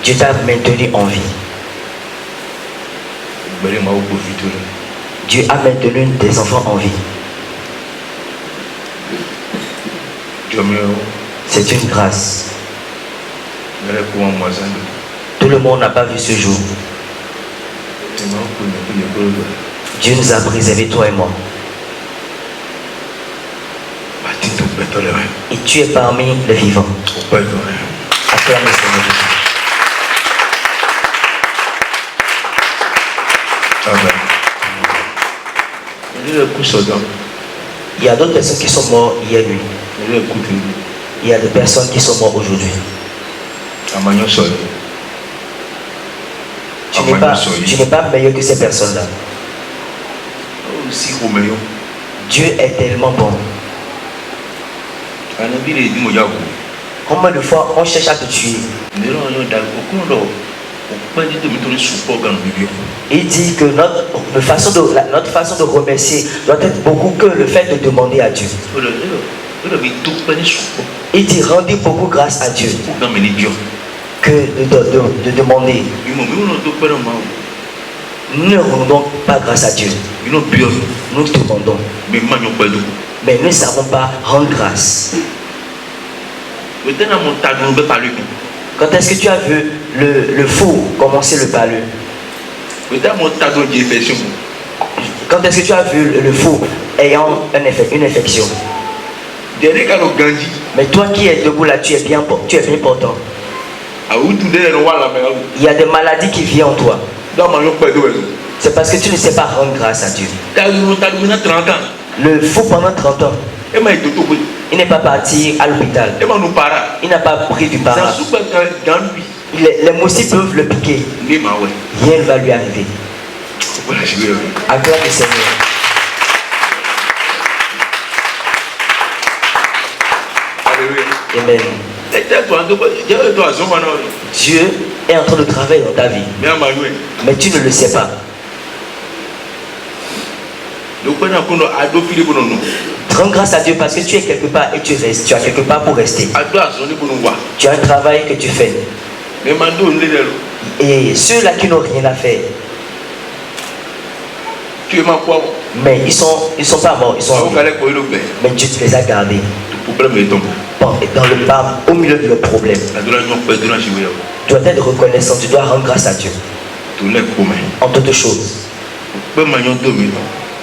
Dieu t'a maintenu en vie. Dieu a maintenu tes enfants en vie. C'est une grâce. Tout le monde n'a pas vu ce jour. Dieu nous a préservés, toi et moi. Et tu es parmi les vivants. Acclamez Seigneur Jésus. Il y a d'autres personnes qui sont mortes hier nuit. Il y a des personnes qui sont mortes aujourd'hui. Tu n'es pas meilleur que ces personnes-là. Dieu est tellement bon. Combien de fois on cherche à te tuer? Il dit que notre façon de remercier doit être beaucoup que le fait de demander à Dieu. Il dit rendez beaucoup grâce à Dieu que de demander. Nous ne rendons pas grâce à Dieu. Nous demandons. Mais nous ne savons pas rendre grâce. Quand est-ce que tu as vu le fou commencer le parler? Quand est-ce que tu as vu le fou ayant une infection? Mais toi qui es debout là, tu es bien portant. Il y a des maladies qui viennent en toi. C'est parce que tu ne sais pas rendre grâce à Dieu. Le fou pendant 30 ans, il n'est pas parti à l'hôpital. Il n'a pas pris du para. Les moustiques peuvent le piquer. Rien ne va lui arriver. Acclame le Seigneur. Amen. Dieu est en train de travailler dans ta vie. Mais tu ne le sais pas. Rends grâce à Dieu parce que tu es quelque part et tu restes. Tu as quelque part pour rester. Tu as un travail que tu fais. Et ceux-là qui n'ont rien à faire, mais ils sont pas morts, ils sont morts. Mais Dieu te les a gardés. Dans le bas, au milieu de le problème. Tu dois être reconnaissant, tu dois rendre grâce à Dieu. En toutes choses.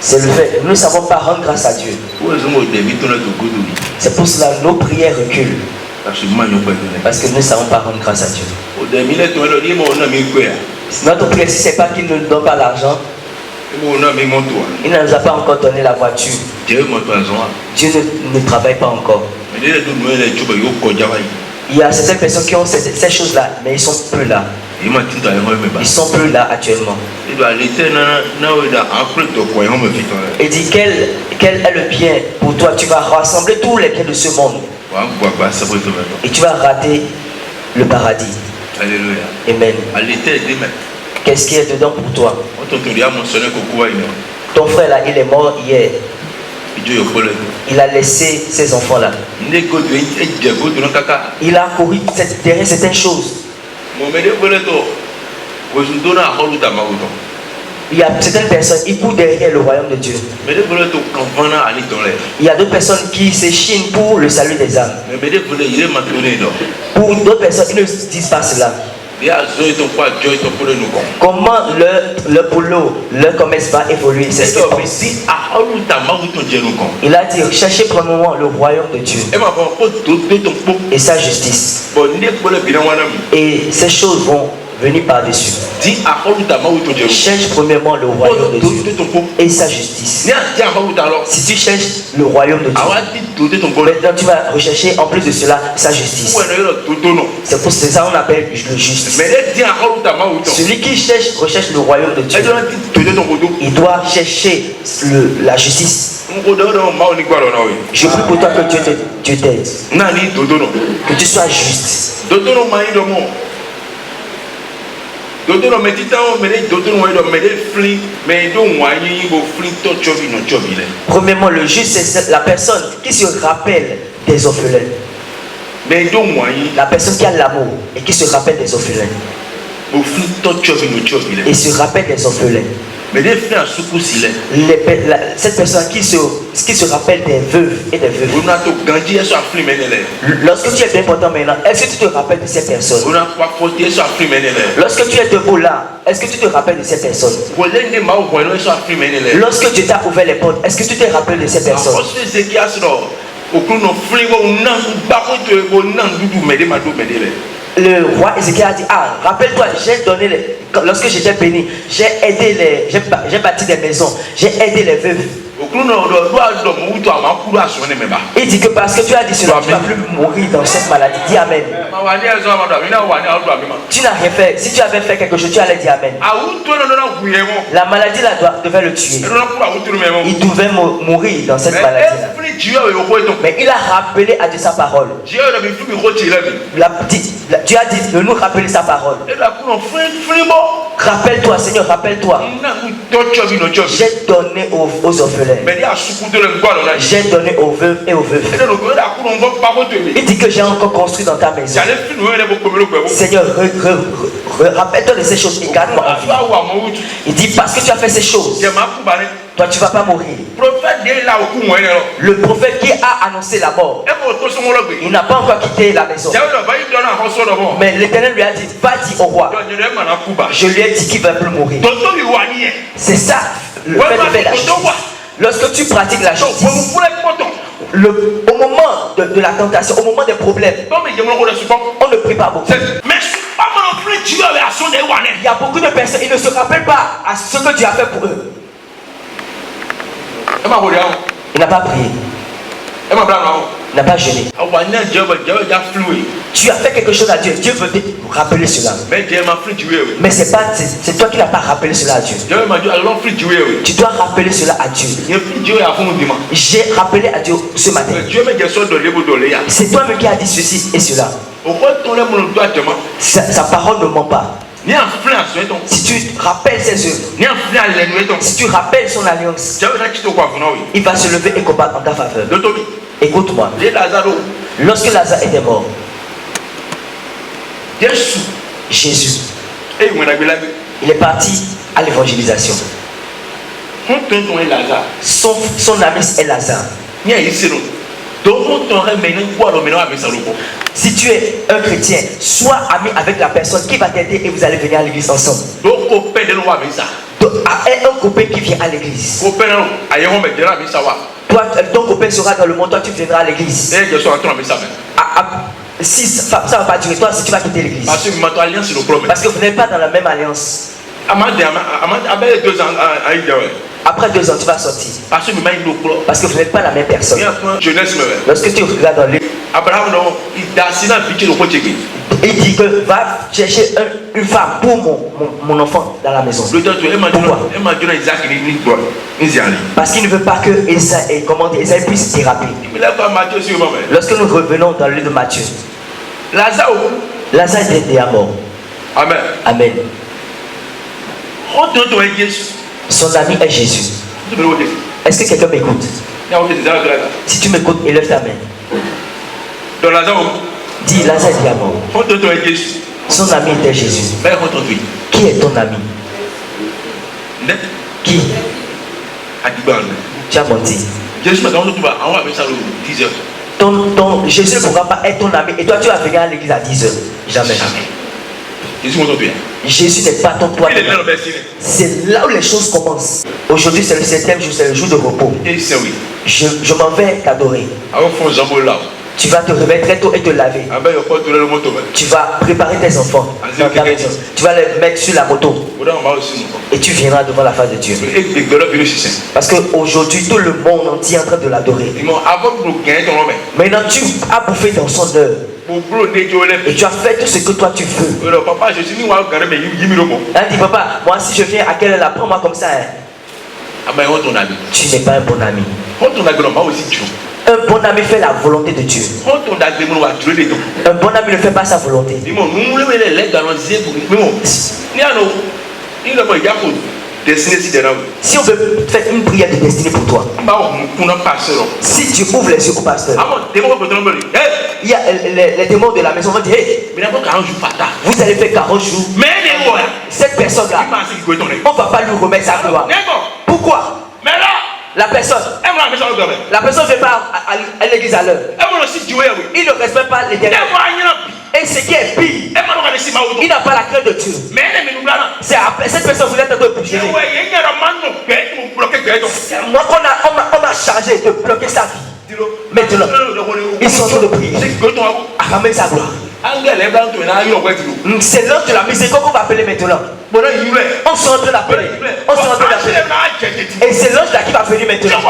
C'est le fait, nous ne savons pas rendre grâce à Dieu. C'est pour cela que nos prières reculent. Parce que nous ne savons pas rendre grâce à Dieu. Notre prière, si ce n'est pas qu'il ne nous donne pas l'argent, il ne nous a pas encore donné la voiture. Dieu ne travaille pas encore. Il y a certaines personnes qui ont ces choses-là, mais ils sont peu là. Ils sont peu là actuellement. Il dit quel est le bien pour toi? Tu vas rassembler tous les biens de ce monde. Et tu vas rater le paradis. Alléluia. Amen. Qu'est-ce qui est dedans pour toi? Ton frère là, il est mort hier. Il a laissé ses enfants là. Il a couru derrière certaines choses. Il y a certaines personnes, ils courent derrière le royaume de Dieu. Il y a d'autres personnes qui s'échinent pour le salut des âmes. Pour d'autres personnes, ils ne disent pas cela. Comment le boulot, le commerce va évoluer. C'est ce qu'il pense. Il a dit, cherchez premièrement le royaume de Dieu et sa justice. Et ces choses vont venir par-dessus. Cherche premièrement le royaume de Dieu et sa justice. Si tu cherches le royaume de Dieu, maintenant tu vas rechercher en plus de cela sa justice. C'est pour ça qu'on appelle le juste. Celui qui recherche le royaume de Dieu, il doit chercher la justice. Je prie pour toi que Dieu t'aide, que tu sois juste. Premièrement, le juste, c'est la personne qui se rappelle des orphelins. La personne qui a l'amour et qui se rappelle des orphelins. Et se rappelle des orphelins. Cette personne qui se rappelle des veuves et des veuves. Lorsque tu es bien content maintenant, est-ce que tu te rappelles de ces personnes? Lorsque tu es debout là, est-ce que tu te rappelles de ces personnes? Lorsque Dieu t'a ouvert les portes, est-ce que tu te rappelles de ces personnes? Le roi Ézéchiel a dit, rappelle-toi, j'ai donné lorsque j'étais béni, j'ai bâti des maisons, j'ai aidé les veuves. Il dit que parce que tu as dit cela, tu ne vas plus mourir dans cette maladie. Dis Amen. Tu n'as rien fait. Si tu avais fait quelque chose, tu allais dire Amen. La maladie là devait le tuer. Il devait mourir dans cette maladie là. Mais il a rappelé à Dieu sa parole. Dieu a dit de nous rappeler sa parole. Rappelle-toi, Seigneur, rappelle-toi. J'ai donné aux orphelins. J'ai donné aux veuves et aux veuves. Il dit que j'ai encore construit dans ta maison. Seigneur, rappelle-toi de ces choses et garde-moi en vie. Il dit parce que tu as fait ces choses, toi tu ne vas pas mourir. Le prophète qui a annoncé la mort, il n'a pas encore quitté la maison. Mais l'Éternel lui a dit, va dire au roi. Je lui ai dit qu'il ne va plus mourir. C'est ça le fait de faire la justice. Lorsque tu pratiques la justice, au moment de la tentation, au moment des problèmes, on ne prie pas beaucoup. Il y a beaucoup de personnes, ils ne se rappellent pas à ce que Dieu a fait pour eux. Il n'a pas prié. Il n'a pas jeûné. Tu as fait quelque chose à Dieu. Dieu veut te rappeler cela. Mais c'est toi qui n'as pas rappelé cela à Dieu. Tu dois rappeler cela à Dieu. J'ai rappelé à Dieu ce matin. C'est toi-même qui as dit ceci et cela. Sa parole ne ment pas. Si tu rappelles ses œuvres, si tu rappelles son alliance, il va se lever et combattre en ta faveur. Écoute-moi. Lorsque Lazare était mort, Jésus, il est parti à l'évangélisation. Son ami est Lazare. Si tu es un chrétien, sois ami avec la personne qui va t'aider et vous allez venir à l'église ensemble. Un copain qui vient à l'église. Toi, ton copain sera dans le monde, toi tu viendras à l'église. Si ça ne va pas durer, toi si tu vas quitter l'église. Parce que vous n'êtes pas dans la même alliance. Après 2 ans, tu vas sortir. Parce que vous n'êtes pas la même personne. Lorsque tu regardes dans l'église, il dit que va chercher une femme pour mon enfant dans la maison. Pourquoi? Parce qu'il ne veut pas que Esaïe puisse déraper. Lorsque nous revenons dans le livre de Matthieu, Lazare était déjà mort. Amen. Amen. Son ami est Jésus. Est-ce que quelqu'un m'écoute? Si tu m'écoutes, élève ta main. Dis, Lazare est déjà mort. Son ami était Jésus. Qui est ton ami? Qui? Tu as menti. Jésus ne pourra pas être ton ami et toi tu vas venir à l'église à 10h. Jamais. Jésus n'est pas ton poids. C'est là où les choses commencent. Aujourd'hui, c'est le 7e jour, c'est le jour de repos. Je m'en vais t'adorer. Tu vas te réveiller très tôt et te laver. Tu vas préparer tes enfants dans ta maison. Tu vas les mettre sur la moto. Et tu viendras devant la face de Dieu. Parce qu'aujourd'hui, tout le monde entier est en train de l'adorer. Maintenant, tu as bouffé dans son œuvre. Et tu as fait tout ce que toi tu veux. Elle dit, papa, moi si je viens à quelle heure, prends-moi comme ça. Tu n'es pas un bon ami. Un bon ami fait la volonté de Dieu. Un bon ami ne fait pas sa volonté. Si on veut faire une prière de destinée pour toi, si tu ouvres les yeux au pasteur, il y a les démons de la maison vont dire, hey, vous allez faire 40 jours. Cette personne-là, on ne va pas lui remettre sa gloire. Pourquoi? La personne ne vient pas à l'église à l'heure. Il ne respecte pas l'Éternel. Et ce qui est pire, il n'a pas la crainte de Dieu. C'est cette personne vous êtes un peu plus gêné. Moi, on m'a chargé de bloquer sa vie. Maintenant, ils sont en train de prier. Affirmer sa gloire. C'est l'ange de la miséricorde qu'on va appeler maintenant. On sera en train d'appeler. Et c'est l'ange là qui va venir maintenant.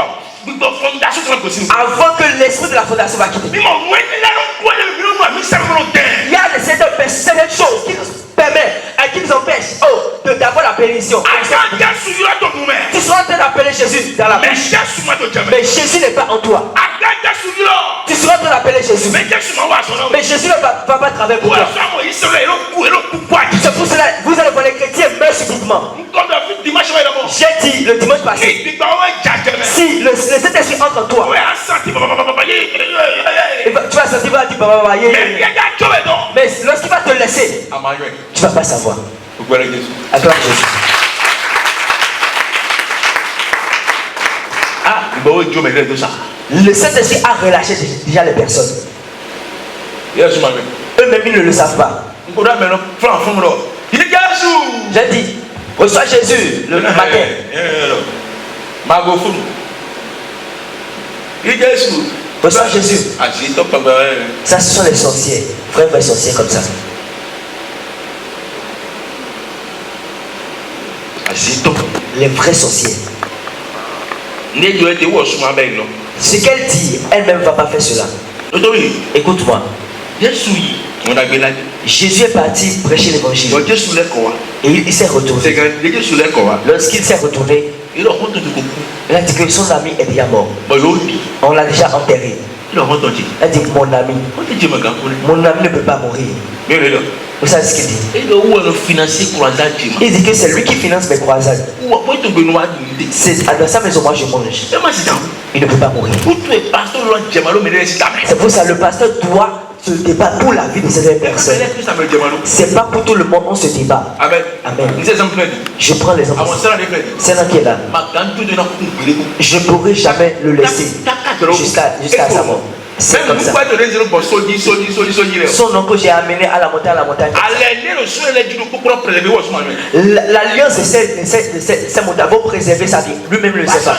Avant que l'esprit de la fondation va quitter. Il y a certaines choses qui nous permettent et qui nous empêchent d'avoir la bénédiction. Tu seras en train d'appeler Jésus dans la bouche. Mais Jésus n'est pas en toi. Tu seras en train d'appeler Jésus. Mais Jésus ne va pas travailler pour toi. C'est pour cela que vous allez voir les chrétiens meurent subitement. J'ai dit le dimanche passé, si le Saint-Esprit entre en toi, tu vas sentir, mais lorsqu'il va te laisser, tu ne vas pas savoir. Acclame Jésus. Le Saint-Esprit a relâché déjà les personnes. Eux-mêmes ils ne le savent pas. J'ai dit, reçois Jésus le matin. Reçois Jésus. Ça, ce sont les sorciers. Frères sorciers comme ça. Les vrais sorciers. Ce qu'elle dit, elle-même ne va pas faire cela. Écoute-moi. Jésus est parti prêcher l'évangile. Et il s'est retourné. Lorsqu'il s'est retourné, il a dit que son ami est déjà mort. On l'a déjà enterré. Il a dit mon ami ne peut pas mourir. Vous savez ce qu'il dit? Il dit que c'est lui qui finance mes croisades. C'est dans sa maison, moi je mange. Il ne peut pas mourir. C'est pour ça que le pasteur doit se débattre pour la vie de ces personnes. C'est pas pour tout le monde, on se débat. Amen. Je prends l'exemple. C'est là qui est là. Je ne pourrai jamais le laisser jusqu'à sa mort. C'est comme ça. Son nom que j'ai amené à la montagne. L'alliance de ces montagnes vont préserver sa vie. Lui-même le sait pas.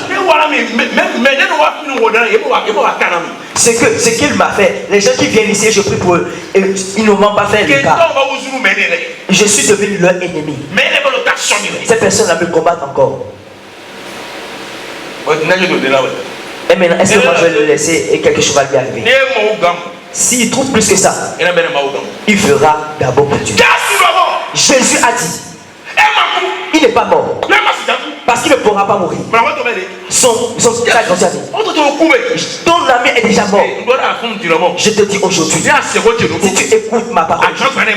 Ce qu'il m'a fait, les gens qui viennent ici, je prie pour eux, ils ne m'ont pas fait le cas. Je suis devenu leur ennemi. Ces personnes-là me combattent encore. Et maintenant, est-ce que moi je vais le laisser et quelque chose va lui arriver? S'il trouve plus que ça, il fera d'abord pour Dieu. Jésus a dit, il n'est pas mort parce qu'il ne pourra pas mourir. Ton ami est déjà mort. Je te dis aujourd'hui, si tu écoutes ma parole, ton commerce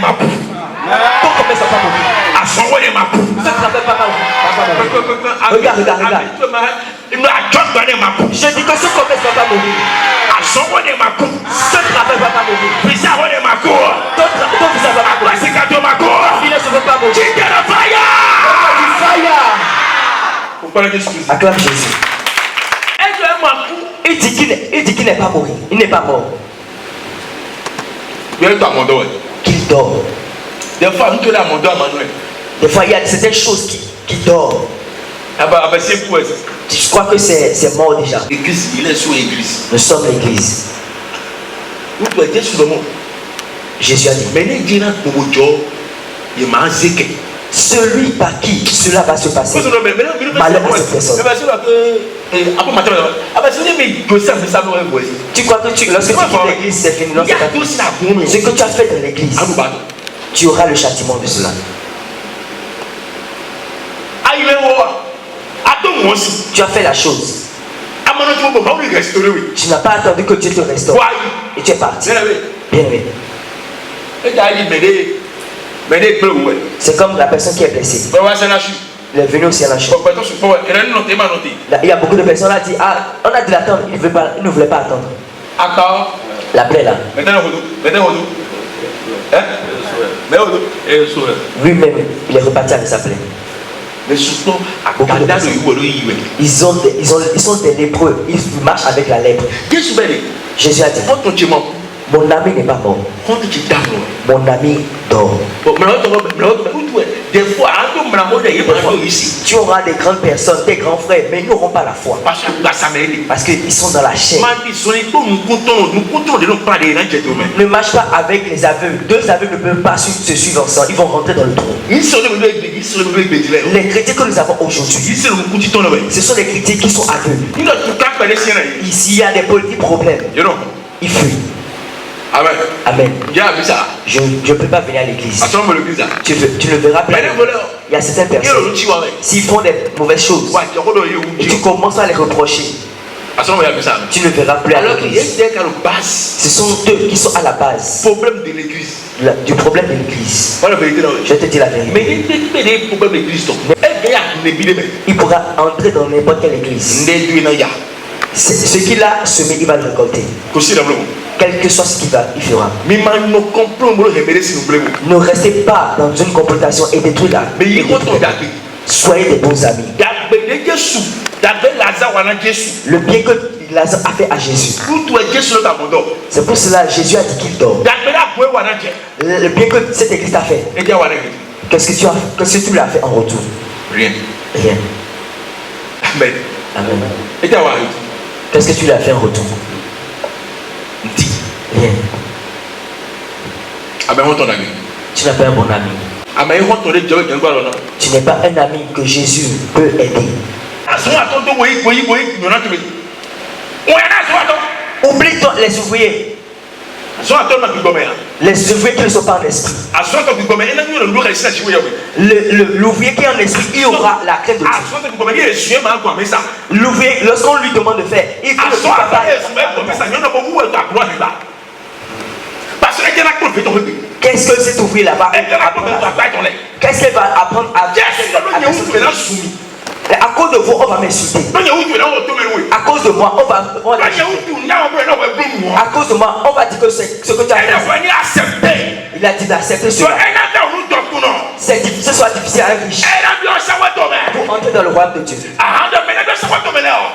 va pas mourir. Ce travail va pas mourir. Regarde. Je dis que ce commerce va pas mourir. Ce travail va pas mourir. Ton visa va pas mourir. Ta finance ne va pas mourir. Acclame Jésus. Il dit qu'il n'est pas mort. Il n'est pas mort. Qu'il dort. Des fois, il y a certaines choses qui dorment. Je crois que c'est mort déjà. L'église, il est sur l'église. Nous sommes l'église. Jésus a dit, celui par qui cela va se passer, malheur à cette personne. Tu crois que lorsque tu quittes l'église, c'est fini? Non, c'est pas fini. Ce que tu as fait dans l'église, tu auras le châtiment de cela. Tu as fait la chose. Tu n'as pas attendu que Dieu te restaure. Et tu es parti. Bien aimé. C'est comme la personne qui est blessée. Il est venu aussi à la chambre. Il y a beaucoup de personnes qui disent, ah, on a dû l'attendre. Il ne voulait pas attendre. La plaie là. Lui-même, il est reparti avec sa plaie. Mais surtout, ils sont des lépreux. Ils marchent avec la lèpre. Jésus a dit, mon ami n'est pas mort. Mon ami dort. Des fois, tu auras des grandes personnes, des grands frères, mais ils n'auront pas la foi. Parce qu'ils sont dans la chair. Ne marche pas avec les aveugles. Deux aveugles ne peuvent pas se suivre ensemble. Ils vont rentrer dans le trou. Les chrétiens que nous avons aujourd'hui, ce sont des chrétiens qui sont aveugles. Ici, il y a des petits problèmes. Ils fuient. Amen. Amen. Je ne peux pas venir à l'église. Tu ne verras pas. Il y a certaines personnes, s'ils font des mauvaises choses, et tu commences à les reprocher, tu ne verras plus à l'église. Ce sont eux qui sont à la base du problème de l'église. Je te dis la vérité. Il pourra entrer dans n'importe quelle église. Ce qu'il a semé, il va le récolter. Quel que soit ce qu'il va, il fera. Ne restez pas dans une confrontation et détruisez-la. Soyez des bons amis. Le bien que Lazare a fait à Jésus, c'est pour cela que Jésus a dit qu'il dort. Le bien que cette église a fait, qu'est-ce que tu lui as fait en retour? Rien. Amen. Amen. Qu'est-ce que tu lui as fait en retour? Rien. Tu n'as pas un bon ami. Tu n'es pas un ami que Jésus peut aider. Oublie les ouvriers. Les ouvriers qui ne sont pas en esprit. L'ouvrier qui est en esprit, il aura la crainte de Dieu. L'ouvrier, lorsqu'on lui demande de faire, il faut le faire. Qu'est-ce que cet ouvrier là-bas apprendre? Qu'est-ce qu'il va apprendre à faire? À cause de vous, on va m'insulter. À cause de moi, on va à cause de moi, on va dire que c'est ce que tu as fait. Il a dit d'accepter cela. Ce soit difficile à un riche pour entrer dans le royaume de Dieu.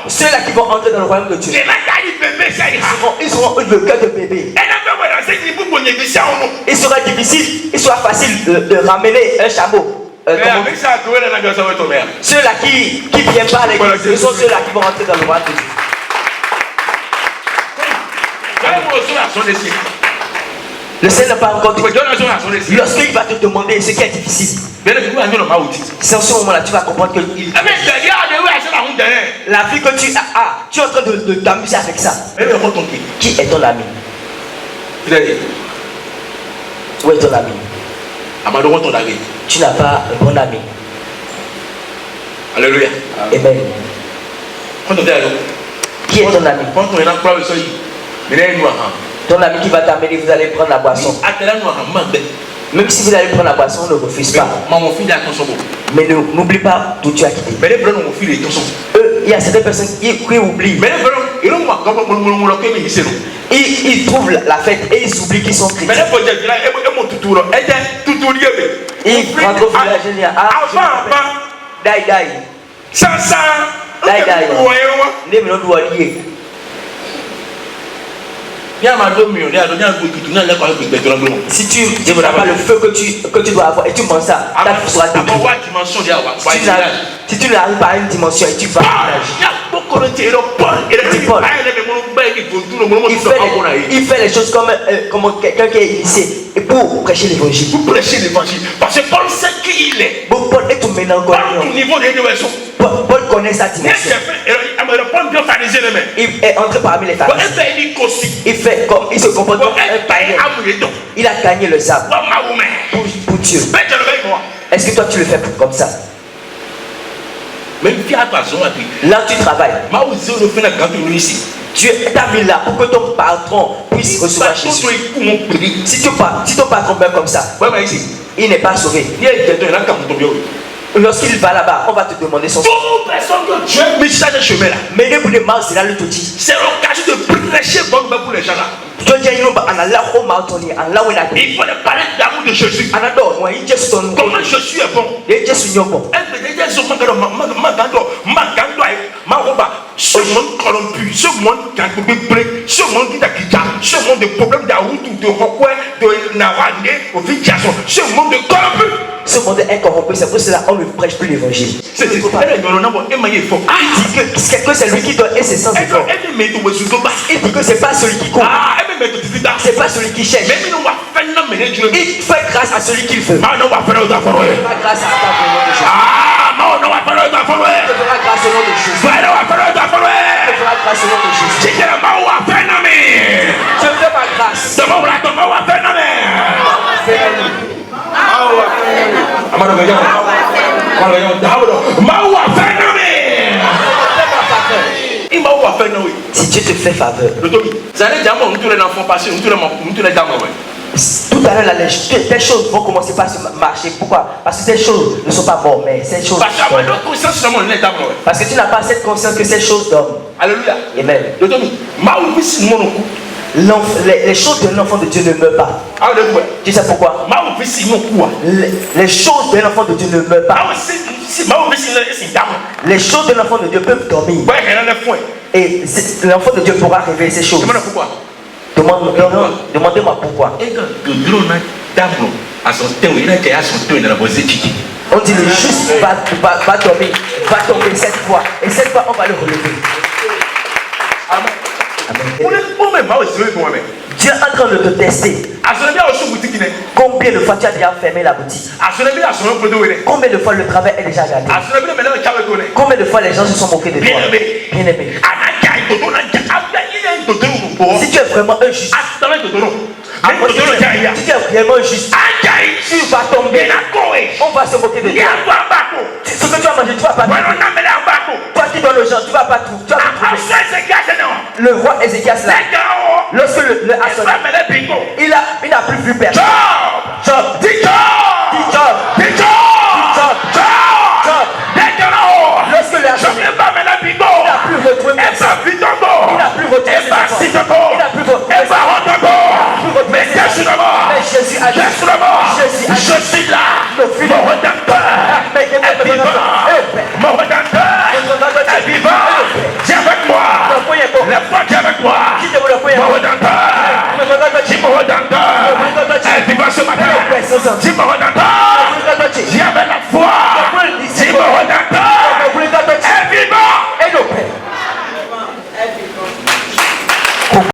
Ceux-là qui vont entrer dans le royaume de Dieu, ils auront le cœur de bébé. Il sera difficile, il sera facile de ramener un chameau. Ceux-là qui ne viennent pas à l'église, ce sont ceux-là qui vont rentrer dans le royaume de Dieu. Le Seigneur n'a pas encore dit. Lorsqu'il va te demander ce qui est difficile, c'est en ce moment-là tu vas comprendre que la vie que tu as, tu es en train de t'amuser avec ça. Qui est ton ami? Où est ton ami? Tu n'as pas un bon ami. Alléluia. Amen. Qui est ton ami? Ton ami qui va t'amener, vous allez prendre la boisson. Même si vous allez prendre la boisson, ne refuse pas. Mais n'oublie pas d'où tu as quitté. Il y a certaines personnes qui oublient. Ils trouvent la fête et ils oublient qu'ils sont chrétiens. Ils rentrent au village et disent, ah, Dai. Si tu n'as pas le feu que tu dois avoir et tu manges ça, ta vie sera détruite. Si tu n'arrives pas à une dimension et tu vas il fait les choses comme quelqu'un qui est initié et pour prêcher l'évangile. Parce que Paul sait qui il est. Paul est tout maintenant Paul niveau de Paul connaît sa dimension. Il est entré parmi les pharisiens. Il fait comme il se comporte comme un païen. Il a gagné le sable pour Dieu. Est-ce que toi tu le fais comme ça? Là tu travailles. Dieu t'a mis là pour que ton patron puisse recevoir Jésus. Si ton patron meurt comme ça, il n'est pas sauvé. Lorsqu'il va là-bas, on va te demander son. Toute personne que Dieu met sur ce chemin-là. Mais le bout de Mars, c'est là le tout dit. C'est l'occasion de prêcher bon pour les gens là. Il faut parler d'amour de Jésus. Comment Jésus est bon. Ce monde corrompu, ce monde qui a ce monde qui a ce monde de problèmes d'août, de Rokwe, de Navarne, au Vigiason, ce monde de corrompu. Ce monde est corrompu, c'est pour cela qu'on ne prêche plus l'évangile. C'est lui qui donne et c'est sans effort. Il dit que c'est pas celui qui court. C'est pas celui qui cherche. Il fait grâce à celui qu'il veut. Pas grâce à ta volonté de Jésus. Non, on va faire le temps. Il fera grâce au nom de Jésus. Il fera grâce au nom de Jésus. Je fais ma grâce. Si Dieu te fait faveur. Tout à l'heure, les choses vont commencer par se marcher. Pourquoi? Parce que ces choses ne sont pas mortes, mais ces choses. Parce que tu n'as pas cette conscience que ces choses dorment. Alléluia. Amen. Les choses de l'enfant de Dieu ne meurent pas. Tu sais pourquoi? Les choses de l'enfant de Dieu ne meurent pas. Les choses de l'enfant de Dieu peuvent dormir. Et l'enfant de Dieu pourra révéler ces choses. Demandez-moi pourquoi. On dit le juste va dormir, va tomber cette fois. Et cette fois, on va le relever. Amen. Dieu est en train de te tester. Combien de fois tu as déjà fermé la boutique? Combien de fois le travail est déjà gagné? Combien de fois les gens se sont moqués de toi? Bien-aimé. Si tu es vraiment un juste, si tu es vraiment juste, tu vas tomber, on va se moquer de toi. Ce que tu as mangé, tu vas pas tout. Toi qui donnes le genre, tu vas pas tout. Le roi Ézéchias là, lorsque le a sonné, il n'a plus vu personne. Job. Lorsque le a sonné, il n'a plus retrouvé personne. Il n'a plus retrouvé ses enfants. Il n'a plus retrouvé ses enfants. Mais Jésus a dit, je suis là, mon rédempteur est vivant, mon rédempteur est vivant. Viens avec moi, lève-toi avec moi, mon rédempteur, dis mon rédempteur est vivant ce matin, dis mon rédempteur